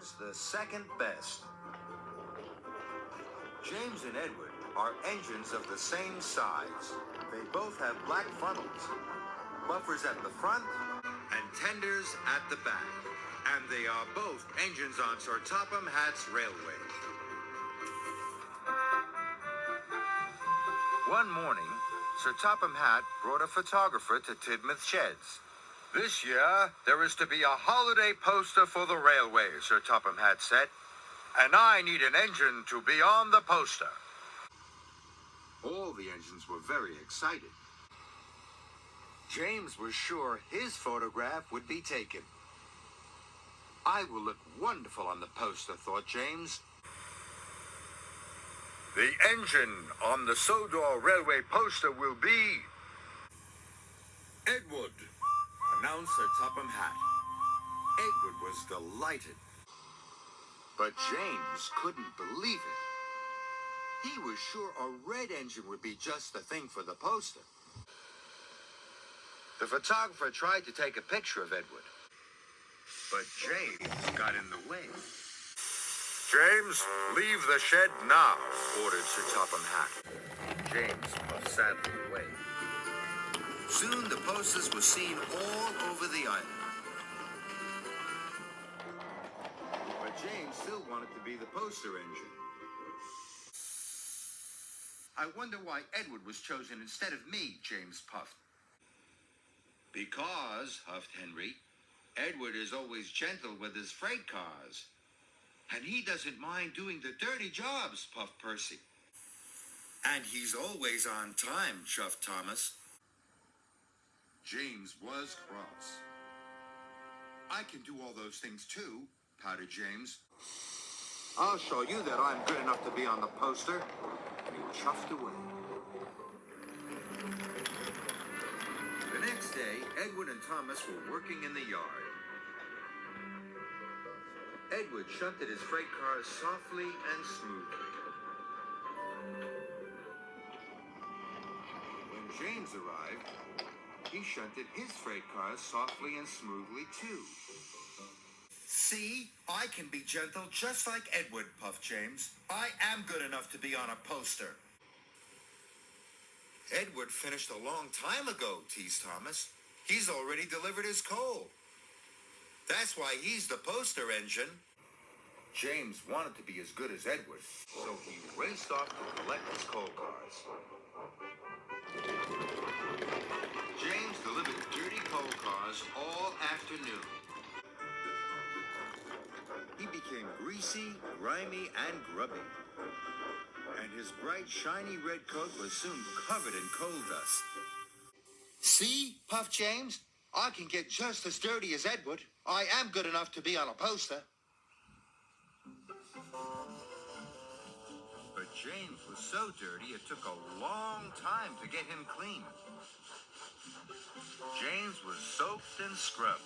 James the second best. James and Edward are engines of the same size. They both have black funnels, buffers at the front, and tenders at the back. And they are both engines on Sir Topham Hatt's railway. One morning, Sir Topham Hatt brought a photographer to Tidmouth Sheds. "This year, there is to be a holiday poster for the railway," Sir Topham Hatt said, "and I need an engine to be on the poster." All the engines were very excited. James was sure his photograph would be taken. "I will look wonderful on the poster," thought James. "The engine on the Sodor Railway poster will be Edward," announced Sir Topham Hatt. Edward was delighted. But James couldn't believe it. He was sure a red engine would be just the thing for the poster. The photographer tried to take a picture of Edward, but James got in the way. "James, leave the shed now," ordered Sir Topham Hatt. James puffed sadly away. Soon the posters were seen all over the island. But James still wanted to be the poster engine. "I wonder why Edward was chosen instead of me," James puffed. "Because," huffed Henry, "Edward is always gentle with his freight cars. And he doesn't mind doing the dirty jobs," puffed Percy. "And he's always on time," chuffed Thomas. James was cross. "I can do all those things too," pouted James. "I'll show you that I'm good enough to be on the poster." And he chuffed away. The next day, Edward and Thomas were working in the yard. Edward shunted his freight cars softly and smoothly. When James arrived, he shunted his freight cars softly and smoothly too. "See, I can be gentle just like Edward," puffed James. "I am good enough to be on a poster." "Edward finished a long time ago," teased Thomas. "He's already delivered his coal. That's why he's the poster engine." James wanted to be as good as Edward, so he raced off to collect his coal cars. James delivered dirty coal cars all afternoon. He became greasy, grimy, and grubby. And his bright, shiny red coat was soon covered in coal dust. "See," puffed James, "I can get just as dirty as Edward. I am good enough to be on a poster." But James was so dirty it took a long time to get him clean. James was soaked and scrubbed.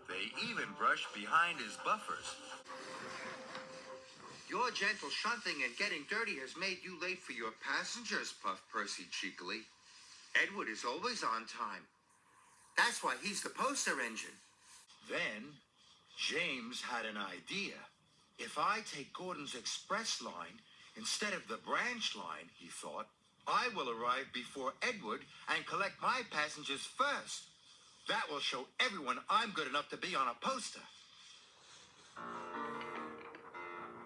They even brushed behind his buffers. "Your gentle shunting and getting dirty has made you late for your passengers," puffed Percy cheekily. "Edward is always on time. That's why he's the poster engine." Then James had an idea. "If I take Gordon's express line instead of the branch line," he thought, "I will arrive before Edward and collect my passengers first. That will show everyone I'm good enough to be on a poster."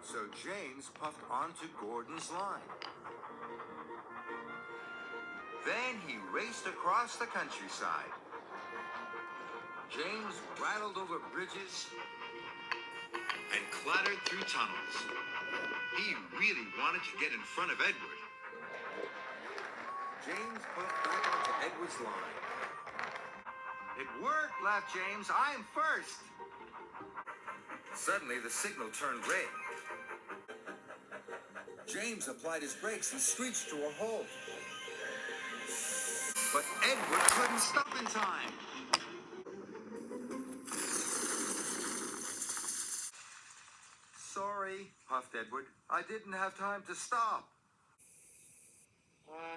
So James puffed onto Gordon's line. Then he raced across the countryside. James rattled over bridges and clattered through tunnels. He really wanted to get in front of Edward. James puffed back onto Edward's line. "It worked," laughed James. "I am first." Suddenly, the signal turned red. James applied his brakes and screeched to a halt. But Edward couldn't stop in time. "Sorry," puffed Edward. "I didn't have time to stop."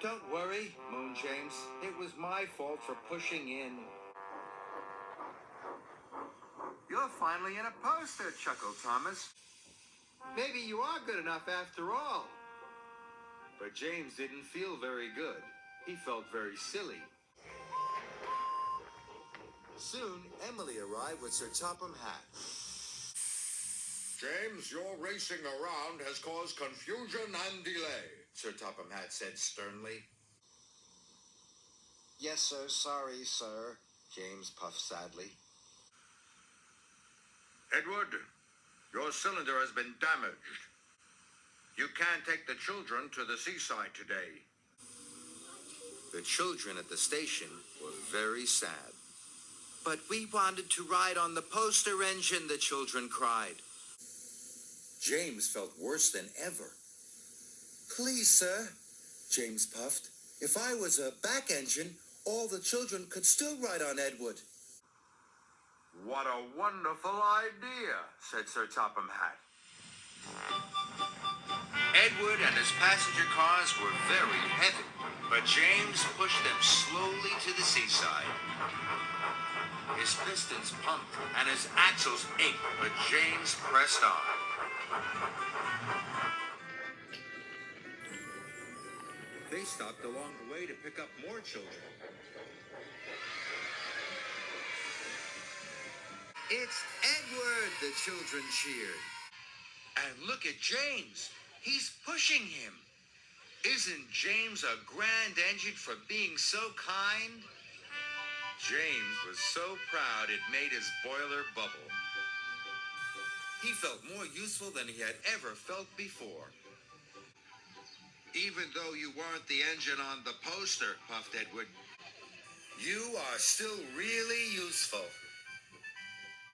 "Don't worry," moaned James. "It was my fault for pushing in." You're finally in a poster, chuckled Thomas. Maybe you are good enough after all. But James didn't feel very good. He felt very silly. Soon, Emily arrived with Sir Topham Hatt. James, your racing around has caused confusion and delay, Sir Topham Hatt said sternly. Yes, sir. Sorry, sir. James puffed sadly. Edward, your cylinder has been damaged. You can't take the children to the seaside today. The children at the station were very sad. But we wanted to ride on the poster engine, the children cried. James felt worse than ever. Please, sir, James puffed. If I was a back engine, all the children could still ride on Edward. What a wonderful idea, said Sir Topham Hatt. Edward and his passenger cars were very heavy, but James pushed them slowly to the seaside. His pistons pumped and his axles ached, but James pressed on. They stopped along the way to pick up more children. It's Edward, the children cheered. And look at James. He's pushing him. Isn't James a grand engine for being so kind? James was so proud it made his boiler bubble. He felt more useful than he had ever felt before. Even though you weren't the engine on the poster, puffed Edward, you are still really useful.